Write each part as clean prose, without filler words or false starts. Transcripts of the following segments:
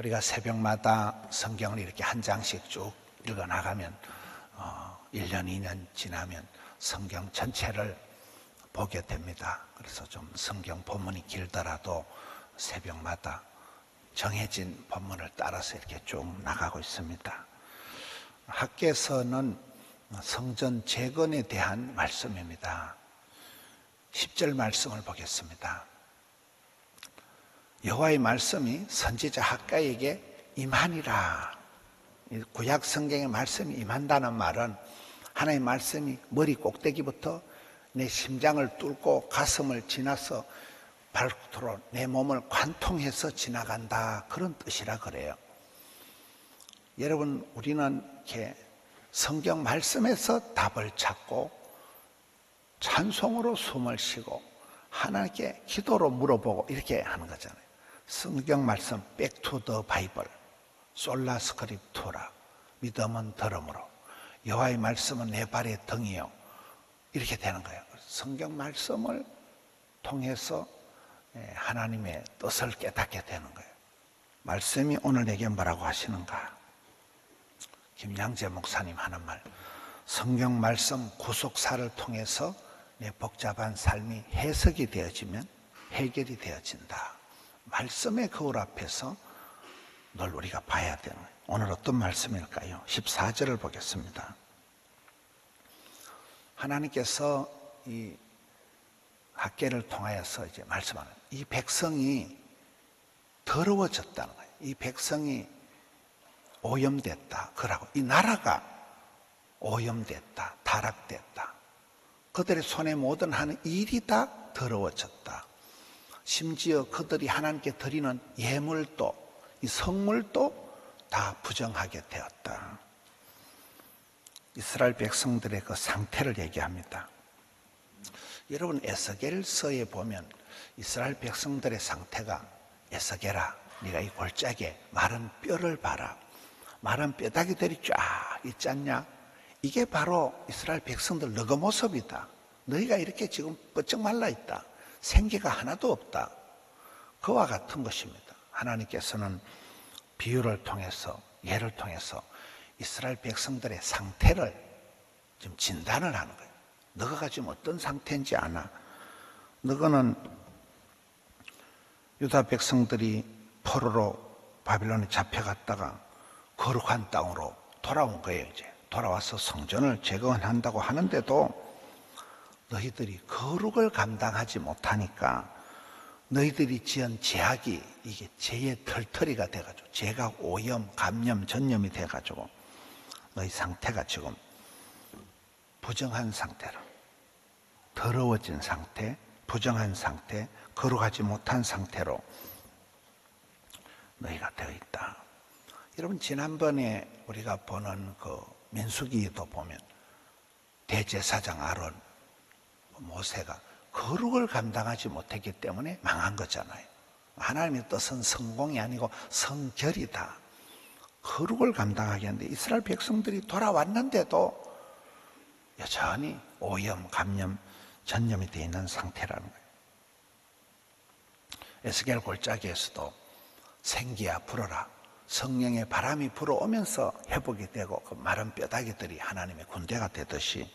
우리가 새벽마다 성경을 이렇게 한 장씩 쭉 읽어 나가면 1년, 2년 지나면 성경 전체를 보게 됩니다. 그래서 좀 성경 본문이 길더라도 새벽마다 정해진 본문을 따라서 이렇게 쭉 나가고 있습니다. 학개서는 성전 재건에 대한 말씀입니다. 10절 말씀을 보겠습니다. 여호와의 말씀이 선지자 학가에게 임하니라. 구약 성경의 말씀이 임한다는 말은 하나님의 말씀이 머리 꼭대기부터 내 심장을 뚫고 가슴을 지나서 발토로 내 몸을 관통해서 지나간다, 그런 뜻이라 그래요. 여러분, 우리는 이렇게 성경 말씀에서 답을 찾고 찬송으로 숨을 쉬고 하나님께 기도로 물어보고 이렇게 하는 거잖아요. 성경 말씀 back to the Bible, 솔라 스크립투라, 믿음은 들음으로, 여호와의 말씀은 내 발의 등이요, 이렇게 되는 거예요. 성경 말씀을 통해서 하나님의 뜻을 깨닫게 되는 거예요. 말씀이 오늘 내게 뭐라고 하시는가? 김양재 목사님 하는 말, 성경 말씀 구속사를 통해서 내 복잡한 삶이 해석이 되어지면 해결이 되어진다. 말씀의 거울 앞에서 늘 우리가 봐야 되는 거예요. 오늘 어떤 말씀일까요? 14절을 보겠습니다. 하나님께서 이 학개를 통하여서 이제 말씀하는, 이 백성이 더러워졌다는 거예요. 이 백성이 오염됐다, 그러고 이 나라가 오염됐다, 타락됐다. 그들의 손에 모든 하는 일이 다 더러워졌다. 심지어 그들이 하나님께 드리는 예물도, 이 성물도 다 부정하게 되었다. 이스라엘 백성들의 그 상태를 얘기합니다. 여러분, 에스겔서에 보면 이스라엘 백성들의 상태가, 에스겔아, 네가 이 골짜기에 마른 뼈를 봐라. 마른 뼈다귀들이 쫙 있지 않냐? 이게 바로 이스라엘 백성들 너그 모습이다. 너희가 이렇게 지금 뻗쩍 말라있다. 생기가 하나도 없다. 그와 같은 것입니다. 하나님께서는 비유를 통해서, 예를 통해서 이스라엘 백성들의 상태를 지금 진단을 하는 거예요. 너가 지금 어떤 상태인지 아나? 너는 유다 백성들이 포로로 바빌론에 잡혀갔다가 거룩한 땅으로 돌아온 거예요. 이제 돌아와서 성전을 재건한다고 하는데도 너희들이 거룩을 감당하지 못하니까 너희들이 지은 죄악이 이게 죄의 털터리가 돼가지고 죄가 오염, 감염, 전염이 돼가지고 너희 상태가 지금 부정한 상태로, 더러워진 상태, 부정한 상태, 거룩하지 못한 상태로 너희가 되어 있다. 여러분, 지난번에 우리가 보는 그 민수기도 보면 대제사장 아론, 모세가 거룩을 감당하지 못했기 때문에 망한 거잖아요. 하나님의 뜻은 성공이 아니고 성결이다. 거룩을 감당하게 하는데 이스라엘 백성들이 돌아왔는데도 여전히 오염, 감염, 전염이 되어 있는 상태라는 거예요. 에스겔 골짜기에서도 생기야 불어라, 성령의 바람이 불어오면서 회복이 되고 그 마른 뼈다귀들이 하나님의 군대가 되듯이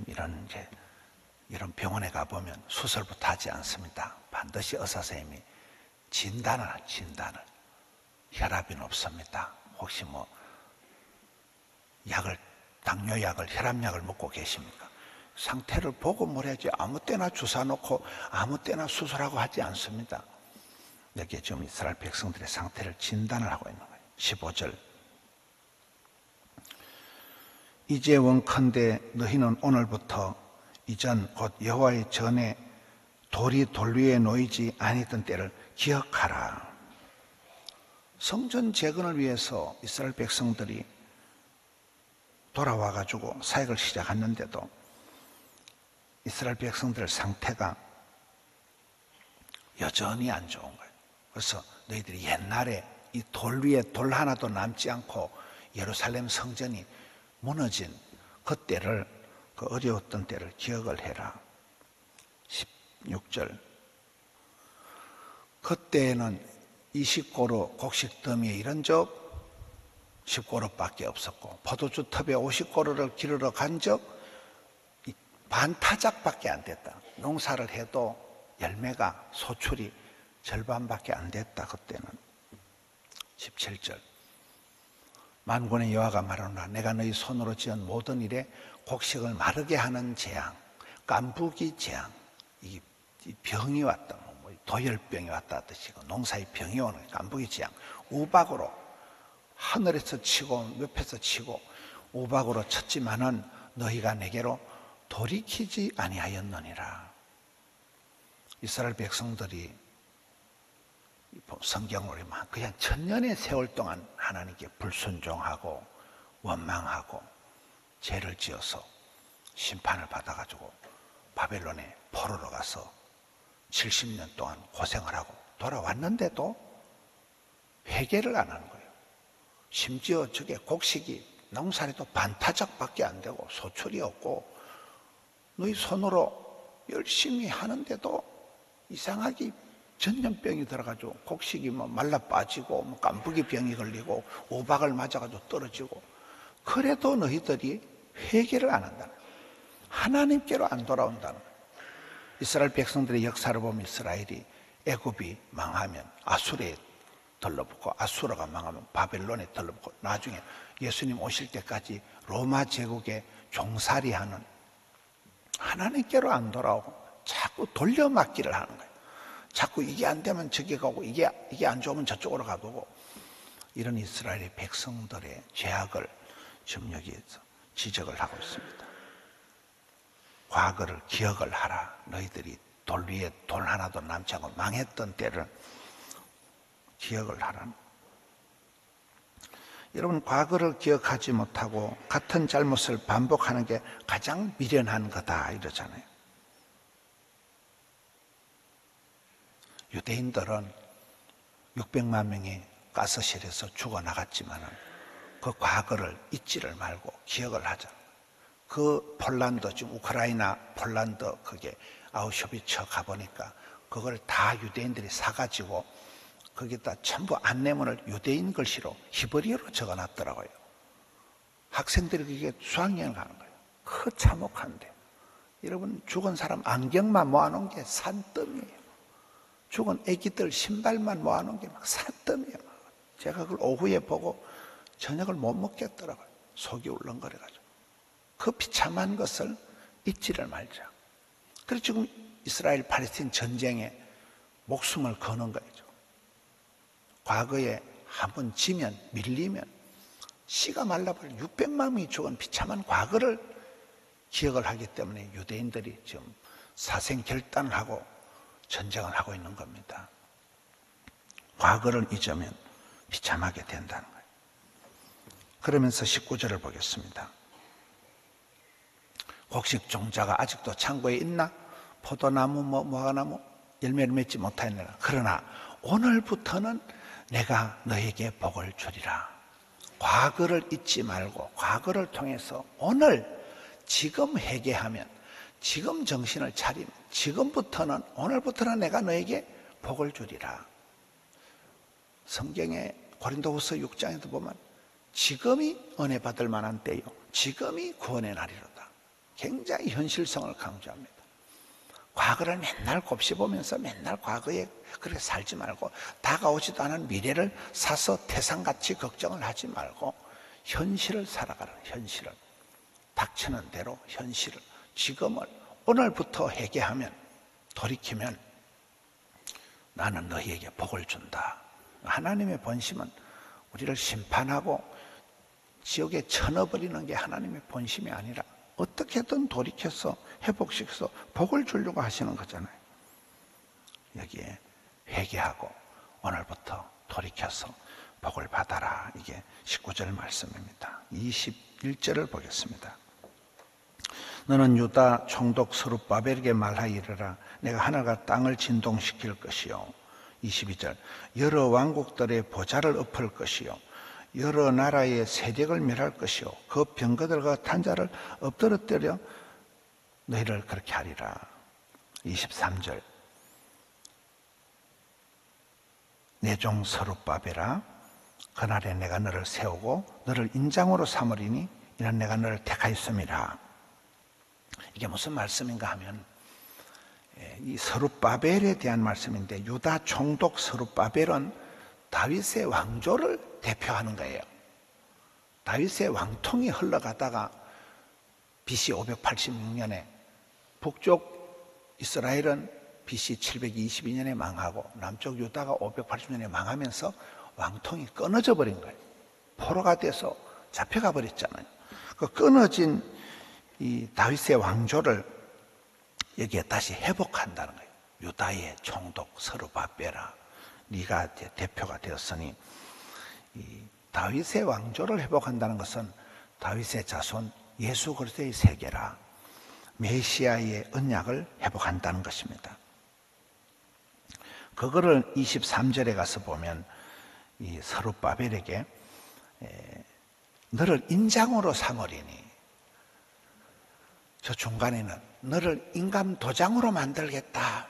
이런 병원에 가보면 수술부터 하지 않습니다. 반드시 의사 선생님이 진단을. 혈압이 높습니다. 혹시 당뇨약을, 혈압약을 먹고 계십니까? 상태를 보고 뭘 해야지 아무 때나 주사 놓고 아무 때나 수술하고 하지 않습니다. 여기에 지금 이스라엘 백성들의 상태를 진단을 하고 있는 거예요. 15절. 이제 원컨대 너희는 오늘부터 이전 곧 여호와의 전에 돌이 돌 위에 놓이지 아니던 때를 기억하라. 성전 재건을 위해서 이스라엘 백성들이 돌아와가지고 사역을 시작했는데도 이스라엘 백성들 상태가 여전히 안 좋은 거예요. 그래서 너희들이 옛날에 이 돌 위에 돌 하나도 남지 않고 예루살렘 성전이 무너진 그때를, 그 어려웠던 때를 기억을 해라. 16절. 그때는 20고루 곡식 더미에 이런 적 10고루밖에 없었고, 포도주 텁에 50고루를 기르러 간 적 반타작밖에 안 됐다. 농사를 해도 열매가 소출이 절반밖에 안 됐다. 그때는. 17절 만군의 여호와가 말하노라. 내가 너희 손으로 지은 모든 일에 곡식을 마르게 하는 재앙, 깐부기 재앙, 이 병이 왔다, 도열병이 왔다 하듯이 농사에 병이 오는 깐부기 재앙, 우박으로 하늘에서 치고 옆에서 치고 우박으로 쳤지만은 너희가 내게로 돌이키지 아니하였느니라. 이스라엘 백성들이 성경으로 그냥 천년의 세월 동안 하나님께 불순종하고 원망하고 죄를 지어서 심판을 받아가지고 바벨론에 포로로 가서 70년 동안 고생을 하고 돌아왔는데도 회개를 안 하는 거예요. 심지어 저게 곡식이 농사에도 반타작밖에 안 되고 소출이 없고 너희 손으로 열심히 하는데도 이상하게 전염병이 들어가지고 곡식이 말라 빠지고 깐부기 병이 걸리고 우박을 맞아가지고 떨어지고, 그래도 너희들이 회개를 안 한다는 거예요. 하나님께로 안 돌아온다는 거예요. 이스라엘 백성들의 역사를 보면 이스라엘이 애굽이 망하면 아수르에 들러붙고, 아수르가 망하면 바벨론에 들러붙고, 나중에 예수님 오실 때까지 로마 제국에 종살이하는, 하나님께로 안 돌아오고 자꾸 돌려막기를 하는 거예요. 자꾸 이게 안 되면 저기 가고 이게 안 좋으면 저쪽으로 가보고, 이런 이스라엘의 백성들의 죄악을 지금 여기에서 지적을 하고 있습니다. 과거를 기억을 하라. 너희들이 돌 위에 돌 하나도 남지 않고 망했던 때를 기억을 하라. 여러분, 과거를 기억하지 못하고 같은 잘못을 반복하는 게 가장 미련한 거다 이러잖아요. 유대인들은 600만 명이 가스실에서 죽어나갔지만 그 과거를 잊지를 말고 기억을 하자. 그 폴란드, 지금 우크라이나 폴란드 그게 아우슈비츠 가보니까 그걸 다 유대인들이 사가지고 거기다 전부 안내문을 유대인 글씨로 히브리어로 적어놨더라고요. 학생들이 그게 수학여행 가는 거예요. 그 참혹한데. 여러분, 죽은 사람 안경만 모아놓은 게 산더미예요. 죽은 애기들 신발만 모아놓은 게 막 산더미예요. 제가 그걸 오후에 보고 저녁을 못 먹겠더라고요. 속이 울렁거려가지고. 그 비참한 것을 잊지를 말자. 그래서 지금 이스라엘 팔레스타인 전쟁에 목숨을 거는 거죠. 과거에 한번 지면, 밀리면 씨가 말라버린 600만 명이 죽은 비참한 과거를 기억을 하기 때문에 유대인들이 지금 사생결단을 하고 전쟁을 하고 있는 겁니다. 과거를 잊으면 비참하게 된다는 거예요. 그러면서 19절을 보겠습니다. 곡식 종자가 아직도 창고에 있나? 포도나무, 무화과나무 열매를 맺지 못하였느라. 그러나 오늘부터는 내가 너에게 복을 주리라. 과거를 잊지 말고 과거를 통해서 오늘, 지금 회개하면, 지금 정신을 차리면, 지금부터는, 오늘부터는 내가 너에게 복을 주리라. 성경에 고린도후서 6장에도 보면 지금이 은혜 받을 만한 때요, 지금이 구원의 날이로다. 굉장히 현실성을 강조합니다. 과거를 맨날 곱씹으면서 맨날 과거에 그렇게 살지 말고, 다가오지도 않은 미래를 사서 태산같이 걱정을 하지 말고 현실을 살아가라. 현실을, 닥치는 대로 현실을, 지금을, 오늘부터 회개하면, 돌이키면 나는 너희에게 복을 준다. 하나님의 본심은 우리를 심판하고 지옥에 쳐넣어버리는 게 하나님의 본심이 아니라 어떻게든 돌이켜서 회복시켜서 복을 주려고 하시는 거잖아요. 여기에 회개하고 오늘부터 돌이켜서 복을 받아라. 이게 19절 말씀입니다. 21절을 보겠습니다. 너는 유다 총독 스룹바벨에게 말하여 이르라. 내가 하늘과 땅을 진동시킬 것이요. 22절 여러 왕국들의 보좌를 엎을 것이요, 여러 나라의 세력을 멸할 것이요, 그 병거들과 탄자를 엎드러뜨려 너희를 그렇게 하리라. 23절 내 종 서룹바벨아, 그날에 내가 너를 세우고 너를 인장으로 삼으리니 이는 내가 너를 택하였음이라. 이게 무슨 말씀인가 하면 이 서룹바벨에 대한 말씀인데, 유다 총독 서룹바벨은 다윗의 왕조를 대표하는 거예요. 다윗의 왕통이 흘러가다가 BC 586년에 북쪽 이스라엘은 BC 722년에 망하고 남쪽 유다가 580년에 망하면서 왕통이 끊어져 버린 거예요. 포로가 돼서 잡혀가 버렸잖아요. 그 끊어진 이 다윗의 왕조를 여기에 다시 회복한다는 거예요. 유다의 총독 서룹바벨아, 네가 대표가 되었으니, 이 다윗의 왕조를 회복한다는 것은 다윗의 자손 예수 그리스도의 세계라, 메시아의 언약을 회복한다는 것입니다. 그거를 23절에 가서 보면 이 서룹바벨에게 너를 인장으로 삼으리니, 저 중간에는 너를 인감 도장으로 만들겠다.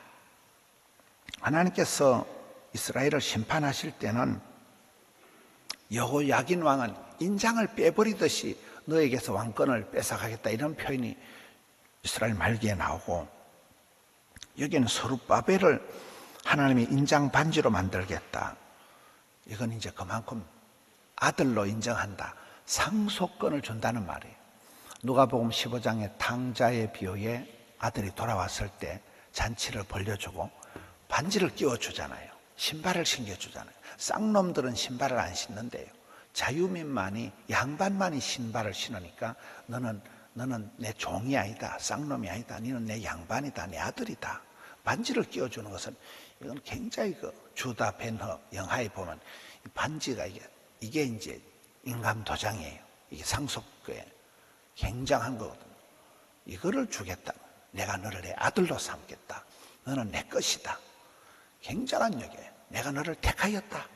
하나님께서 이스라엘을 심판하실 때는 여호야긴 왕은 인장을 빼버리듯이 너에게서 왕권을 뺏어가겠다, 이런 표현이 이스라엘 말기에 나오고, 여기는 서룹바벨을 하나님이 인장 반지로 만들겠다. 이건 이제 그만큼 아들로 인정한다, 상속권을 준다는 말이에요. 누가복음 15장의 탕자의 비유에 아들이 돌아왔을 때 잔치를 벌려주고 반지를 끼워주잖아요. 신발을 신겨주잖아요. 쌍놈들은 신발을 안 신는데요, 자유민만이, 양반만이 신발을 신으니까 너는 내 종이 아니다, 쌍놈이 아니다, 너는 내 양반이다, 내 아들이다. 반지를 끼워주는 것은 이건 굉장히 주다 벤허 영화에 보면 반지가 이게 이제 인감 도장이에요. 이게 상속의 굉장한 거거든요. 이거를 주겠다. 내가 너를 내 아들로 삼겠다. 너는 내 것이다. 굉장한 얘기예요. 내가 너를 택하였다.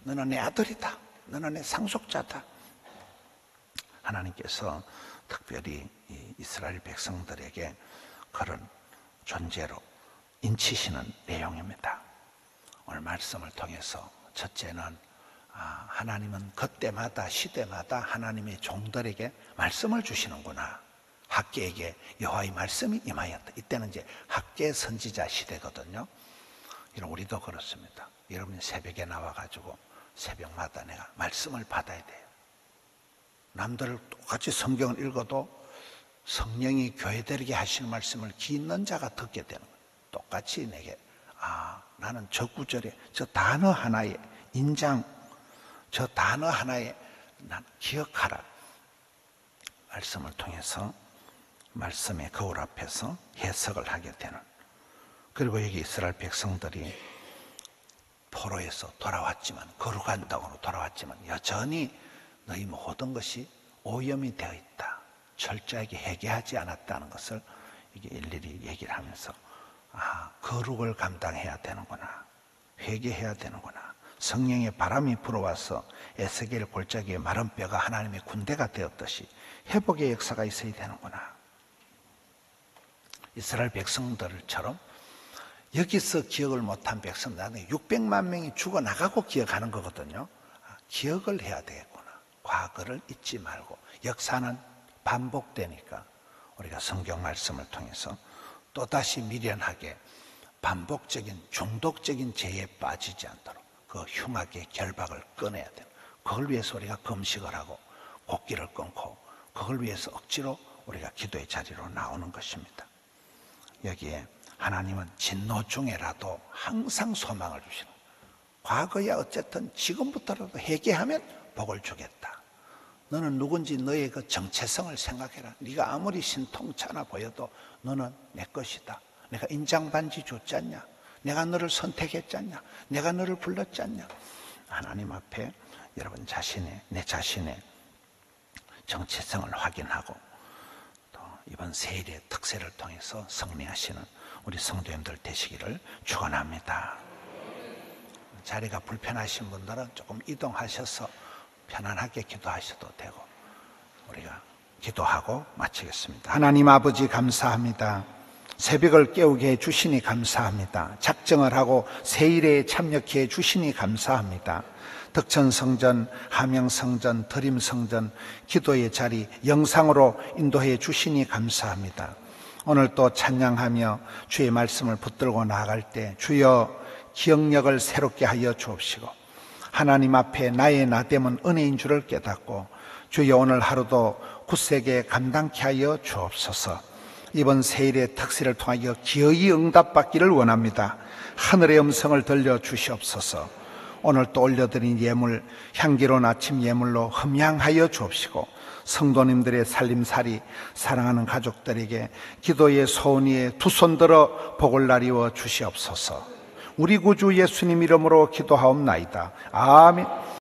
너는 내 아들이다. 너는 내 상속자다. 하나님께서 특별히 이 이스라엘 백성들에게 그런 존재로 인치시는 내용입니다. 오늘 말씀을 통해서 첫째는 하나님은 그때마다 시대마다 하나님의 종들에게 말씀을 주시는구나. 학개에게 여호와의 말씀이 임하였다. 이때는 이제 학개 선지자 시대거든요. 우리도 그렇습니다. 여러분이 새벽에 나와가지고 새벽마다 내가 말씀을 받아야 돼요. 남들 똑같이 성경을 읽어도 성령이 교회들에게 하시는 말씀을 귀 있는 자가 듣게 되는 거예요. 똑같이 내게 나는 저 구절에 저 단어 하나에 인장, 저 단어 하나에 난 기억하라. 말씀을 통해서 말씀의 거울 앞에서 해석을 하게 되는. 그리고 여기 이스라엘 백성들이 포로에서 돌아왔지만, 거룩한 땅으로 돌아왔지만 여전히 너희 모든 것이 오염이 되어 있다, 철저하게 회개하지 않았다는 것을 이게 일일이 얘기를 하면서 거룩을 감당해야 되는구나, 회개해야 되는구나. 성령의 바람이 불어와서 에스겔 골짜기에 마른 뼈가 하나님의 군대가 되었듯이 회복의 역사가 있어야 되는구나. 이스라엘 백성들처럼 여기서 기억을 못한 백성들은 600만 명이 죽어나가고 기억하는 거거든요. 기억을 해야 되겠구나. 과거를 잊지 말고. 역사는 반복되니까 우리가 성경 말씀을 통해서 또다시 미련하게 반복적인 중독적인 죄에 빠지지 않도록 그 흉악의 결박을 꺼내야 돼요. 그걸 위해서 우리가 금식을 하고 곡기를 끊고, 그걸 위해서 억지로 우리가 기도의 자리로 나오는 것입니다. 여기에 하나님은 진노 중에라도 항상 소망을 주시는 거예요. 과거야 어쨌든 지금부터라도 회개하면 복을 주겠다. 너는 누군지 너의 그 정체성을 생각해라. 네가 아무리 신통찮아 보여도 너는 내 것이다. 내가 인장반지 줬지 않냐? 내가 너를 선택했지 않냐? 내가 너를 불렀지 않냐? 하나님 앞에 여러분 내 자신의 정체성을 확인하고, 또 이번 세일의 특세를 통해서 승리하시는 우리 성도님들 되시기를 축원합니다. 자리가 불편하신 분들은 조금 이동하셔서 편안하게 기도하셔도 되고, 우리가 기도하고 마치겠습니다. 하나님 아버지 감사합니다. 새벽을 깨우게 해 주시니 감사합니다. 작정을 하고 세일에 참여해 주시니 감사합니다. 덕천성전, 함영성전, 드림성전, 기도의 자리 영상으로 인도해 주시니 감사합니다. 오늘 또 찬양하며 주의 말씀을 붙들고 나아갈 때 주여 기억력을 새롭게 하여 주옵시고 하나님 앞에 나의 나됨은 은혜인 줄을 깨닫고 주여 오늘 하루도 굳세게 감당케 하여 주옵소서. 이번 세일의 특세를 통하여 기어이 응답받기를 원합니다. 하늘의 음성을 들려 주시옵소서. 오늘 또 올려드린 예물 향기로운 아침 예물로 흠양하여 주옵시고 성도님들의 살림살이 사랑하는 가족들에게 기도의 소원이에 두 손 들어 복을 나리워 주시옵소서. 우리 구주 예수님 이름으로 기도하옵나이다. 아멘.